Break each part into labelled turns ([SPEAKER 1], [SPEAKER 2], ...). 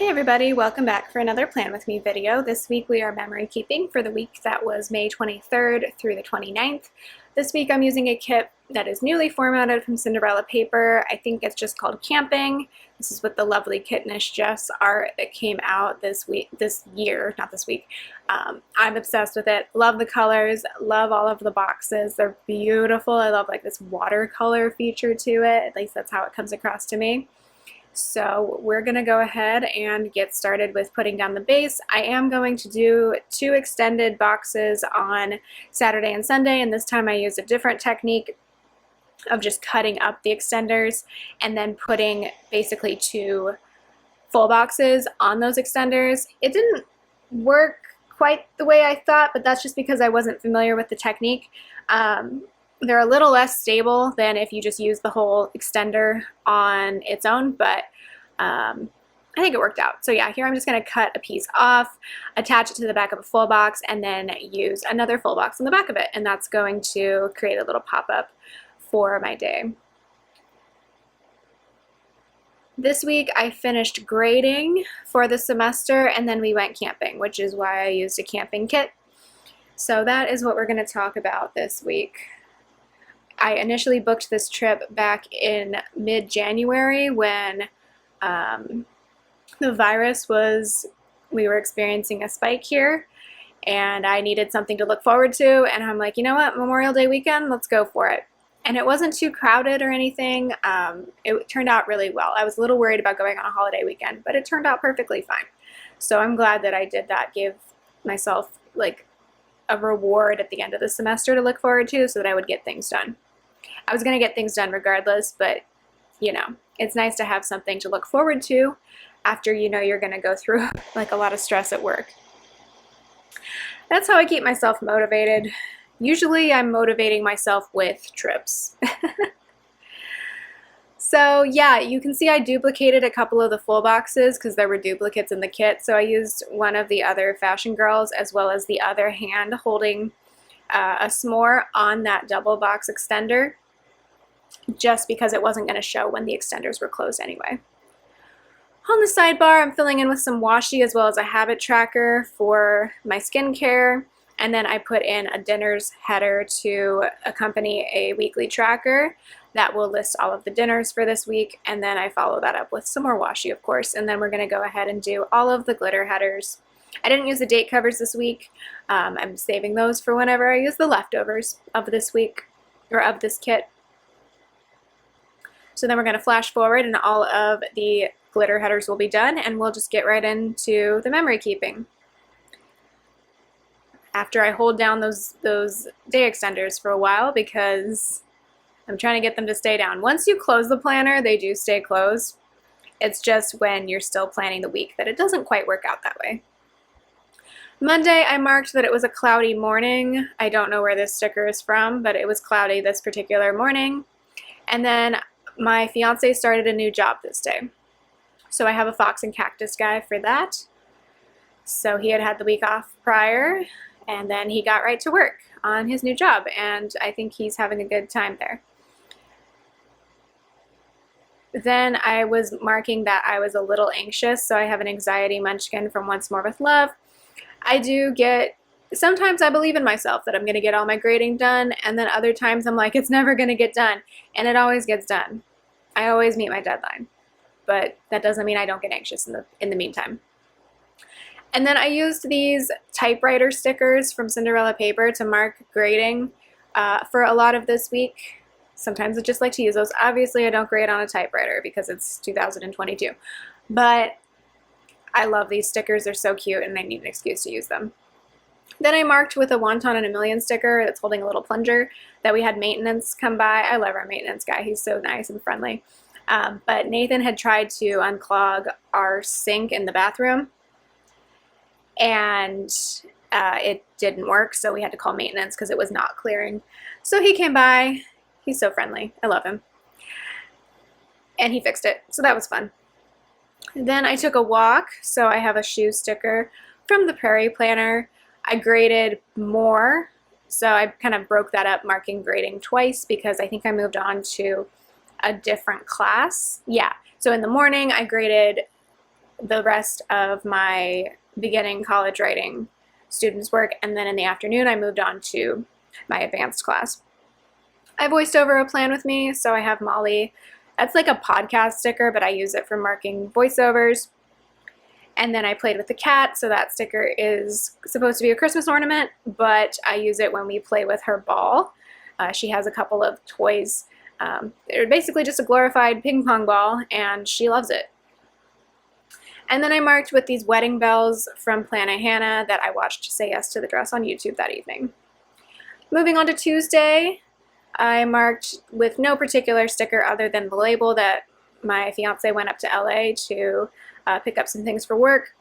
[SPEAKER 1] Hey everybody, welcome back for another Plan With Me video. This week we are memory keeping for the week that was May 23rd through the 29th. This week I'm using a kit that is newly formatted from Cinderella paper. I think it's just called Camping. This is with the lovely Kittenish Jess art that came out this year. I'm obsessed with it. Love the colors, love all of the boxes. They're beautiful. I love like this watercolor feature to it. At least that's how it comes across to me. So we're going to go ahead and get started with putting down the base. I am going to do 2 extended boxes on Saturday and Sunday, and this time I used a different technique of just cutting up the extenders and then putting basically 2 full boxes on those extenders. It didn't work quite the way I thought, but that's just because I wasn't familiar with the technique. They're a little less stable than if you just use the whole extender on its own, but I think it worked out. So yeah, here I'm just going to cut a piece off, attach it to the back of a full box, and then use another full box on the back of it, and that's going to create a little pop-up for my day. This week I finished grading for the semester, and then we went camping, which is why I used a camping kit. So that is what we're going to talk about this week. I initially booked this trip back in mid-January when the virus we were experiencing a spike here, and I needed something to look forward to, and I'm like, you know what, Memorial Day weekend, let's go for it. And it wasn't too crowded or anything. It turned out really well. I was a little worried about going on a holiday weekend, but it turned out perfectly fine. So I'm glad that I did that, gave myself like a reward at the end of the semester to look forward to so that I would get things done. I was going to get things done regardless, but you know, it's nice to have something to look forward to after you know you're going to go through like a lot of stress at work. That's how I keep myself motivated. Usually I'm motivating myself with trips. So yeah, you can see I duplicated a couple of the full boxes because there were duplicates in the kit. So I used one of the other Fashion Girls as well as the other hand holding a s'more on that double box extender, just because it wasn't going to show when the extenders were closed anyway. On the sidebar, I'm filling in with some washi as well as a habit tracker for my skincare. And then I put in a dinners header to accompany a weekly tracker that will list all of the dinners for this week. And then I follow that up with some more washi, of course. And then we're going to go ahead and do all of the glitter headers. I didn't use the date covers this week. I'm saving those for whenever I use the leftovers of this week, or of this kit. So then we're going to flash forward and all of the glitter headers will be done, and we'll just get right into the memory keeping. After I hold down those day extenders for a while because I'm trying to get them to stay down. Once you close the planner, they do stay closed. It's just when you're still planning the week that it doesn't quite work out that way. Monday, I marked that it was a cloudy morning. I don't know where this sticker is from, but it was cloudy this particular morning. And then my fiance started a new job this day. So I have a fox and cactus guy for that. So he had had the week off prior, and then he got right to work on his new job, and I think he's having a good time there. Then I was marking that I was a little anxious, so I have an anxiety munchkin from Once More with Love. I do get, sometimes I believe in myself that I'm going to get all my grading done, and then other times I'm like, it's never going to get done, and it always gets done. I always meet my deadline, but that doesn't mean I don't get anxious in the meantime. And then I used these typewriter stickers from Cinderella paper to mark grading for a lot of this week. Sometimes I just like to use those. Obviously I don't grade on a typewriter because it's 2022, but I love these stickers. They're so cute and I need an excuse to use them. Then I marked with a Wonton and a Million sticker that's holding a little plunger that we had maintenance come by. I love our maintenance guy. He's so nice and friendly. But Nathan had tried to unclog our sink in the bathroom, and it didn't work, so we had to call maintenance because it was not clearing. So he came by. He's so friendly. I love him. And he fixed it, so that was fun. Then I took a walk, so I have a shoe sticker from the Prairie Planner. I graded more, so I kind of broke that up, marking grading twice because I think I moved on to a different class. Yeah, so in the morning I graded the rest of my beginning college writing students work, and then in the afternoon I moved on to my advanced class. I voiced over a plan with me, so I have Molly. That's like a podcast sticker, but I use it for marking voiceovers. And then I played with the cat, so that sticker is supposed to be a Christmas ornament, but I use it when we play with her ball. She has a couple of toys. They're basically just a glorified ping pong ball, and she loves it. And then I marked with these wedding bells from Plana Hannah that I watched Say Yes to the Dress on YouTube that evening. Moving on to Tuesday, I marked with no particular sticker other than the label that my fiance went up to LA to pick up some things for work.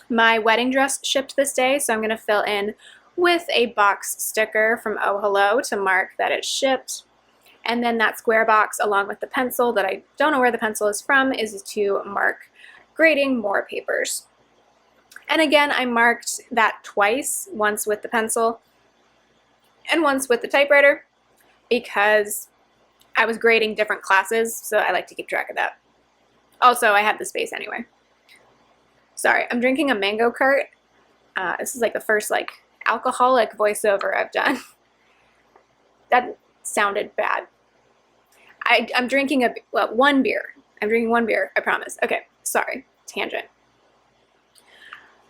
[SPEAKER 1] My wedding dress shipped this day, so I'm going to fill in with a box sticker from Oh Hello to mark that it shipped. And then that square box along with the pencil that I don't know where the pencil is from is to mark grading more papers. And again, I marked that twice, once with the pencil and once with the typewriter, because I was grading different classes, so I like to keep track of that. Also, I had the space anyway. Sorry, I'm drinking a mango cart. This is like the first alcoholic voiceover I've done. That sounded bad. I'm drinking one beer. I'm drinking one beer, I promise. Okay, sorry, tangent.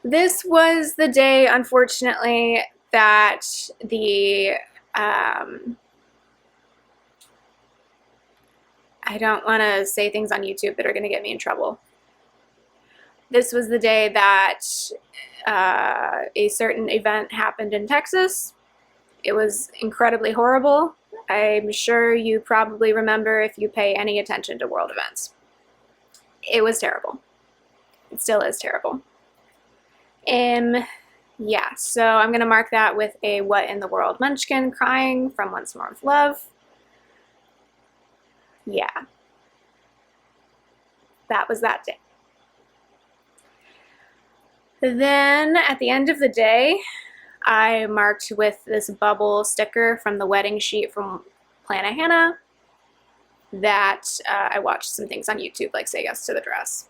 [SPEAKER 1] This was the day, unfortunately, that the I don't want to say things on YouTube that are going to get me in trouble. This was the day that a certain event happened in Texas. It was incredibly horrible. I'm sure you probably remember if you pay any attention to world events. It was terrible. It still is terrible. Yeah, so I'm going to mark that with a What in the World Munchkin crying from Once More with Love. Yeah, that was that day. Then at the end of the day, I marked with this bubble sticker from the wedding sheet from Plana Hannah that I watched some things on YouTube, like Say Yes to the Dress.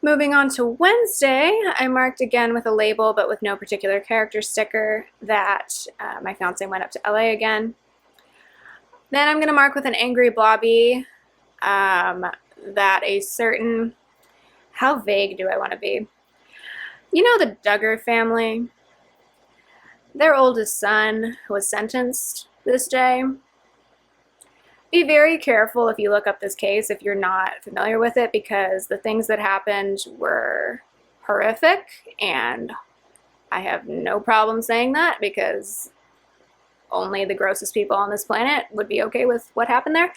[SPEAKER 1] Moving on to Wednesday, I marked again with a label, but with no particular character sticker, that my fiance went up to LA again. Then I'm going to mark with an angry blobby that a certain, how vague do I want to be? You know the Duggar family? Their oldest son was sentenced this day. Be very careful if you look up this case if you're not familiar with it, because the things that happened were horrific, and I have no problem saying that because only the grossest people on this planet would be okay with what happened there.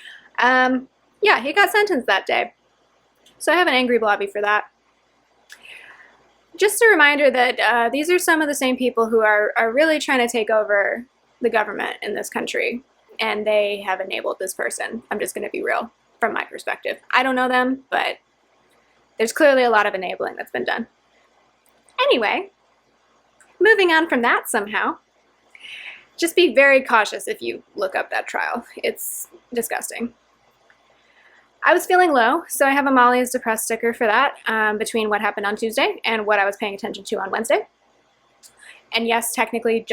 [SPEAKER 1] Yeah, he got sentenced that day. So I have an angry blobby for that. Just a reminder that these are some of the same people who are really trying to take over the government in this country, and they have enabled this person. I'm just going to be real from my perspective. I don't know them, but there's clearly a lot of enabling that's been done. Anyway, moving on from that somehow, just be very cautious if you look up that trial. It's disgusting. I was feeling low, so I have a Molly is depressed sticker for that between what happened on Tuesday and what I was paying attention to on Wednesday. And yes, technically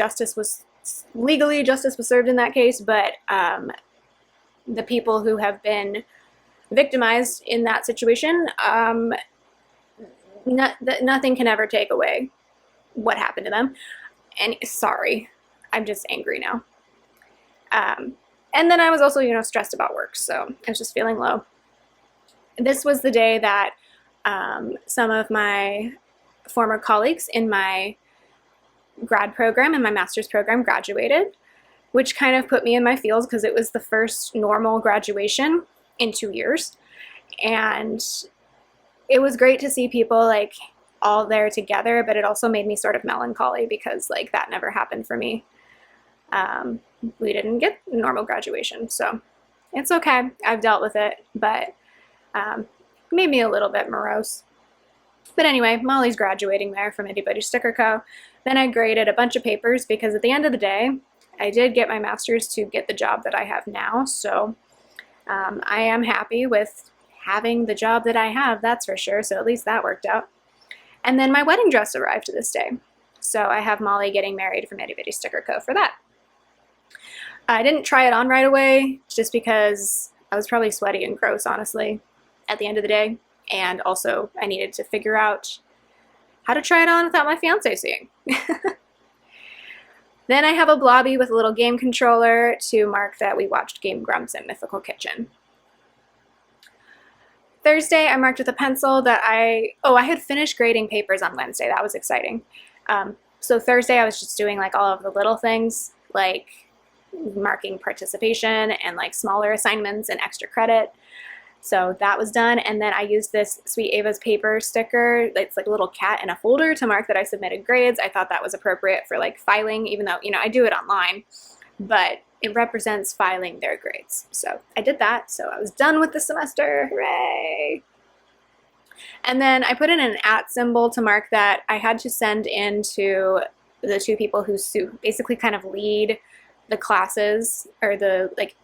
[SPEAKER 1] legally justice was served in that case, but the people who have been victimized in that situation, nothing can ever take away what happened to them. And sorry, I'm just angry now. And then I was also, stressed about work, so I was just feeling low. This was the day that some of my former colleagues in my grad program and my master's program graduated, which kind of put me in my feels because it was the first normal graduation in 2 years. And it was great to see people all there together, but it also made me sort of melancholy because that never happened for me. We didn't get normal graduation, so it's okay. I've dealt with it, but made me a little bit morose. But anyway, Molly's graduating there from Itty Bitty Sticker Co. Then I graded a bunch of papers because at the end of the day, I did get my master's to get the job that I have now, so I am happy with having the job that I have, that's for sure, so at least that worked out. And then my wedding dress arrived this day. So I have Molly getting married from Itty Bitty Sticker Co. for that. I didn't try it on right away, just because I was probably sweaty and gross, honestly, at the end of the day. And also, I needed to figure out how to try it on without my fiance seeing. Then I have a blobby with a little game controller to mark that we watched Game Grumps and Mythical Kitchen. Thursday, I marked with a pencil that I had finished grading papers on Wednesday. That was exciting. So Thursday, I was just doing like all of the little things, like marking participation and like smaller assignments and extra credit. So that was done, and then I used this Sweet Ava's paper sticker. It's like a little cat in a folder to mark that I submitted grades. I thought that was appropriate for like filing, even though, you know, I do it online, but it represents filing their grades. So I did that, so I was done with the semester, hooray! And then I put in an @ symbol to mark that I had to send in to the two people who basically kind of lead the classes, or the like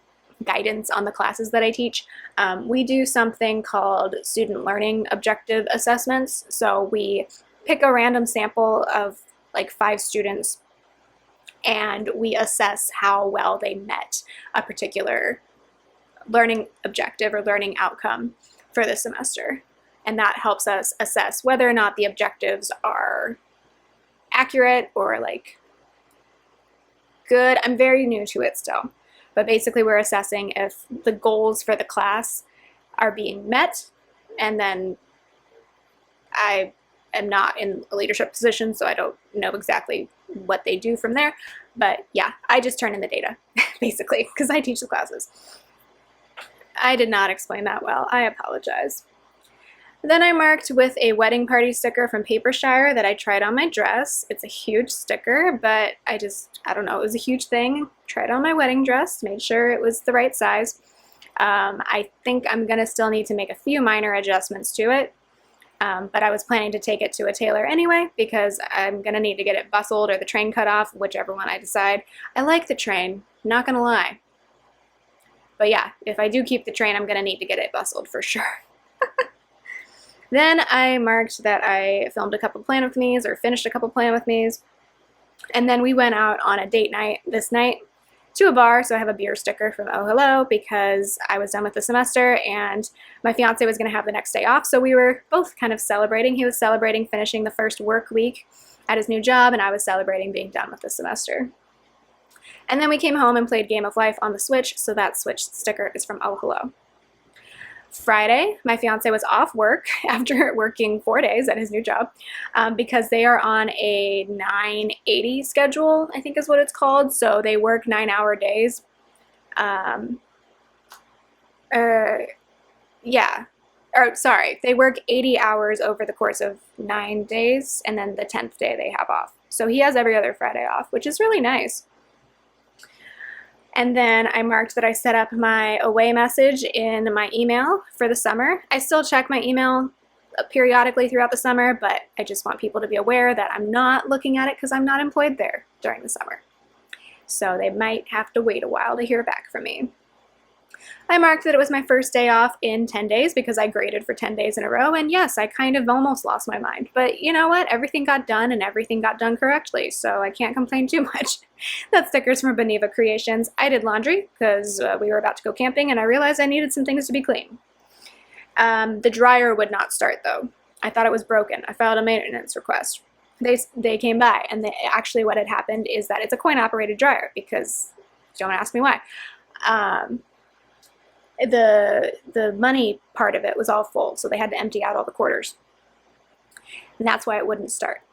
[SPEAKER 1] guidance on the classes that I teach. We do something called student learning objective assessments. So we pick a random sample of like 5 students and we assess how well they met a particular learning objective or learning outcome for the semester. And that helps us assess whether or not the objectives are accurate or like good. I'm very new to it still. But basically we're assessing if the goals for the class are being met, and then I am not in a leadership position, so I don't know exactly what they do from there. But yeah, I just turn in the data, basically, because I teach the classes. I did not explain that well. I apologize. Then I marked with a wedding party sticker from Papershire that I tried on my dress. It's a huge sticker, but I don't know, it was a huge thing. Tried on my wedding dress, made sure it was the right size. I think I'm gonna still need to make a few minor adjustments to it, but I was planning to take it to a tailor anyway, because I'm gonna need to get it bustled or the train cut off, whichever one I decide. I like the train, not gonna lie. But yeah, if I do keep the train, I'm gonna need to get it bustled for sure. Then I marked that I filmed a couple plan with me's, or finished a couple plan with me's. And then we went out on a date night this night to a bar. So I have a beer sticker from Oh Hello, because I was done with the semester and my fiance was going to have the next day off. So we were both kind of celebrating. He was celebrating finishing the first work week at his new job, and I was celebrating being done with the semester. And then we came home and played Game of Life on the Switch. So that Switch sticker is from Oh Hello. Friday, my fiance was off work after working 4 days at his new job, because they are on a 9/80 schedule, I think is what it's called. So they work 9-hour days. They work 80 hours over the course of 9 days, and then the 10th day they have off. So he has every other Friday off, which is really nice. And then I marked that I set up my away message in my email for the summer. I still check my email periodically throughout the summer, but I just want people to be aware that I'm not looking at it because I'm not employed there during the summer. So they might have to wait a while to hear back from me. I marked that it was my first day off in 10 days because I graded for 10 days in a row, and yes, I kind of almost lost my mind. But you know what? Everything got done, and everything got done correctly, so I can't complain too much. That sticker's from Beneva Creations. I did laundry because we were about to go camping, and I realized I needed some things to be clean. The dryer would not start, though. I thought it was broken. I filed a maintenance request. They came by, and actually what had happened is that it's a coin-operated dryer, because don't ask me why. The money part of it was all full, so they had to empty out all the quarters. And that's why it wouldn't start.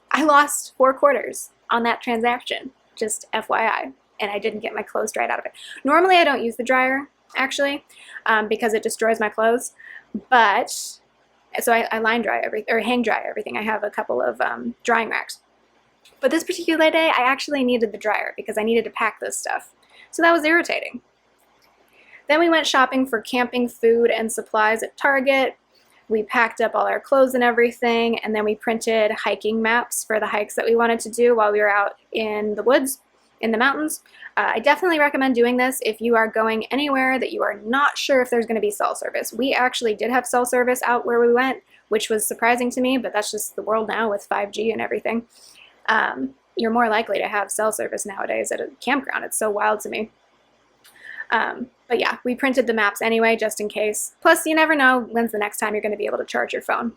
[SPEAKER 1] I lost 4 quarters on that transaction, just FYI, and I didn't get my clothes dried out of it. Normally I don't use the dryer, actually, because it destroys my clothes, but, so I line dry everything, or hang dry everything. I have a couple of drying racks. But this particular day, I actually needed the dryer because I needed to pack this stuff. So that was irritating. Then we went shopping for camping food and supplies at Target. We packed up all our clothes and everything, and then we printed hiking maps for the hikes that we wanted to do while we were out in the woods in the mountains. I definitely recommend doing this if you are going anywhere that you are not sure if there's going to be cell service. We actually did have cell service out where we went, which was surprising to me, but that's just the world now with 5G and everything. You're more likely to have cell service nowadays at a campground. It's so wild to me. But yeah, we printed the maps anyway, just in case. Plus, you never know when's the next time you're going to be able to charge your phone.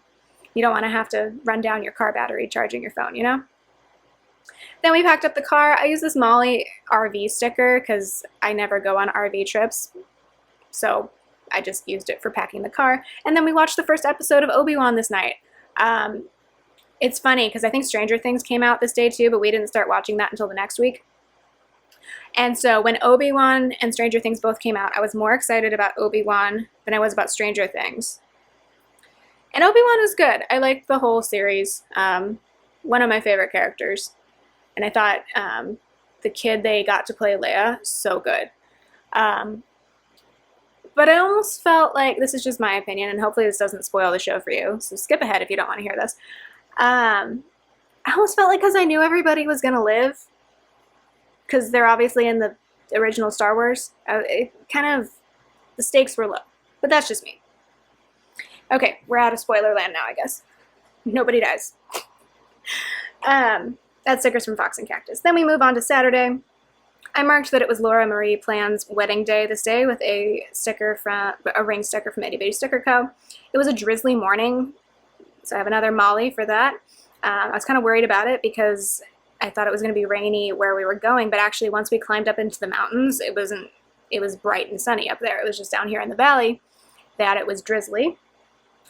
[SPEAKER 1] You don't want to have to run down your car battery charging your phone, you know? Then we packed up the car. I use this Molly RV sticker because I never go on RV trips. So I just used it for packing the car. And then we watched the first episode of Obi-Wan this night. It's funny because I think Stranger Things came out this day too, but we didn't start watching that until the next week. And so when Obi-Wan and Stranger Things both came out, I was more excited about Obi-Wan than I was about Stranger Things. And Obi-Wan was good. I liked the whole series. One of my favorite characters. And I thought the kid they got to play Leia, so good. But I almost felt like, this is just my opinion, and hopefully this doesn't spoil the show for you, so skip ahead if you don't want to hear this. I almost felt like because I knew everybody was going to live, because they're obviously in the original Star Wars, it kind of, the stakes were low. But that's just me. Okay, we're out of spoiler land now, I guess. Nobody dies. That's stickers from Fox and Cactus. Then we move on to Saturday. I marked that it was Laura Marie Plan's wedding day this day with a ring sticker from Itty Bitty Sticker Co. It was a drizzly morning, so I have another Molly for that. I was kind of worried about it because I thought it was going to be rainy where we were going, but actually once we climbed up into the mountains, it was bright and sunny up there. It was just down here in the valley that it was drizzly.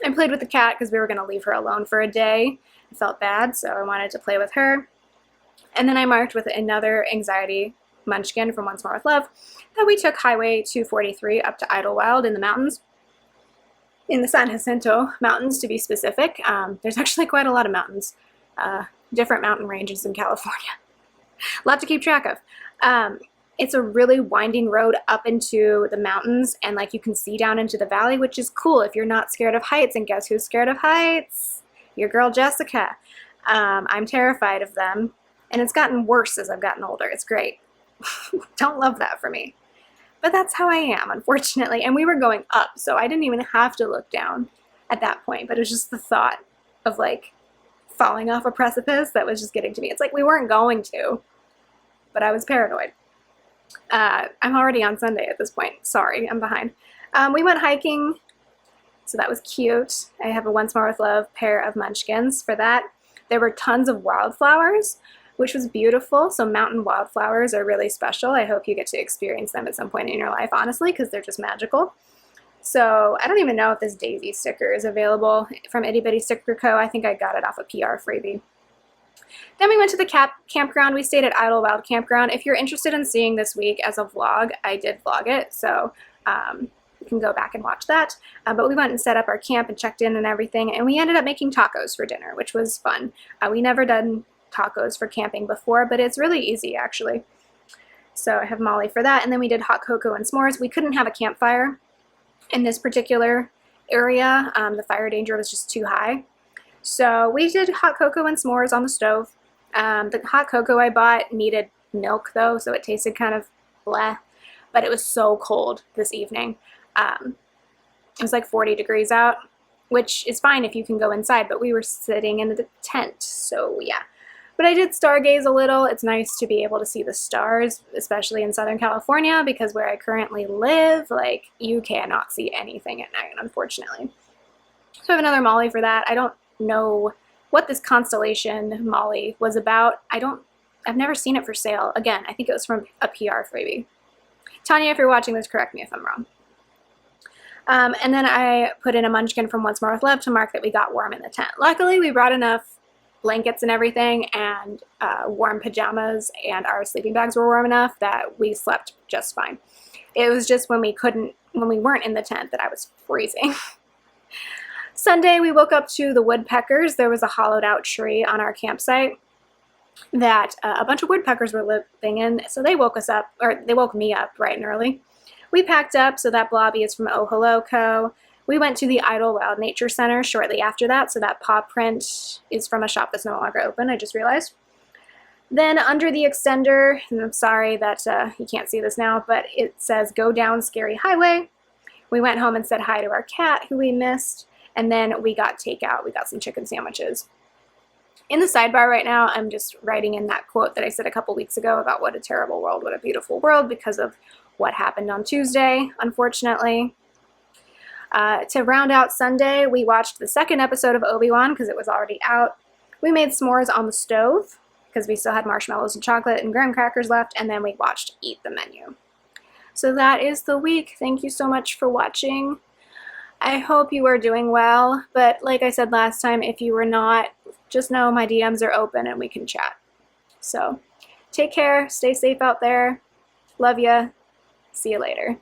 [SPEAKER 1] I played with the cat because we were going to leave her alone for a day. I felt bad, so I wanted to play with her. And then I marked with another anxiety munchkin from Once More With Love that we took Highway 243 up to Idlewild in the mountains. In the San Jacinto Mountains, to be specific. There's actually quite a lot of mountains. Different mountain ranges in California. A lot to keep track of. It's a really winding road up into the mountains, and like you can see down into the valley, which is cool if you're not scared of heights. And guess who's scared of heights? Your girl Jessica. I'm terrified of them, and it's gotten worse as I've gotten older. It's great. Don't love that for me. But that's how I am, unfortunately. And we were going up, so I didn't even have to look down at that point. But it was just the thought of like falling off a precipice that was just getting to me. It's like we weren't going to, but I was paranoid. I'm already on Sunday at this point. Sorry, I'm behind. We went hiking, so that was cute. I have a Once More With Love pair of munchkins for that. There were tons of wildflowers, which was beautiful. So mountain wildflowers are really special. I hope you get to experience them at some point in your life, honestly, because they're just magical. So I don't even know if this daisy sticker is available from Itty Bitty Sticker Co. I think I got it off a PR freebie. Then we went to the campground. We stayed at Idlewild Campground. If you're interested in seeing this week as a vlog, I did vlog it, so you can go back and watch that. But we went and set up our camp and checked in and everything, and we ended up making tacos for dinner, which was fun. We never done tacos for camping before, but it's really easy actually. So I have Molly for that, and then we did hot cocoa and s'mores. We couldn't have a campfire in this particular area. The fire danger was just too high. So we did hot cocoa and s'mores on the stove. The hot cocoa I bought needed milk though, so it tasted kind of bleh, but it was so cold this evening. It was like 40 degrees out, which is fine if you can go inside, but we were sitting in the tent, so yeah. But I did stargaze a little. It's nice to be able to see the stars, especially in Southern California, because where I currently live, like, you cannot see anything at night, unfortunately. So I have another Molly for that. I don't know what this constellation Molly was about. I've never seen it for sale. Again, I think it was from a PR freebie. Tanya, if you're watching this, correct me if I'm wrong. And then I put in a munchkin from Once More With Love to mark that we got warm in the tent. Luckily, we brought enough blankets and everything, and warm pajamas, and our sleeping bags were warm enough that we slept just fine. It was just when we weren't in the tent that I was freezing. Sunday, we woke up to the woodpeckers. There was a hollowed out tree on our campsite that a bunch of woodpeckers were living in, so they woke us up, or they woke me up bright and early. We packed up, so that blobby is from Oh Hello Co. We went to the Idlewild Nature Center shortly after that, so that paw print is from a shop that's no longer open, I just realized. Then under the extender, and I'm sorry that you can't see this now, but it says go down scary highway. We went home and said hi to our cat who we missed, and then we got takeout. We got some chicken sandwiches. In the sidebar right now, I'm just writing in that quote that I said a couple weeks ago about what a terrible world, what a beautiful world, because of what happened on Tuesday, unfortunately. To round out Sunday, we watched the second episode of Obi-Wan because it was already out. We made s'mores on the stove because we still had marshmallows and chocolate and graham crackers left, and then we watched Eat the Menu. So that is the week. Thank you so much for watching. I hope you are doing well, but like I said last time, if you were not, just know my DMs are open and we can chat. So take care, stay safe out there. Love ya. See you later.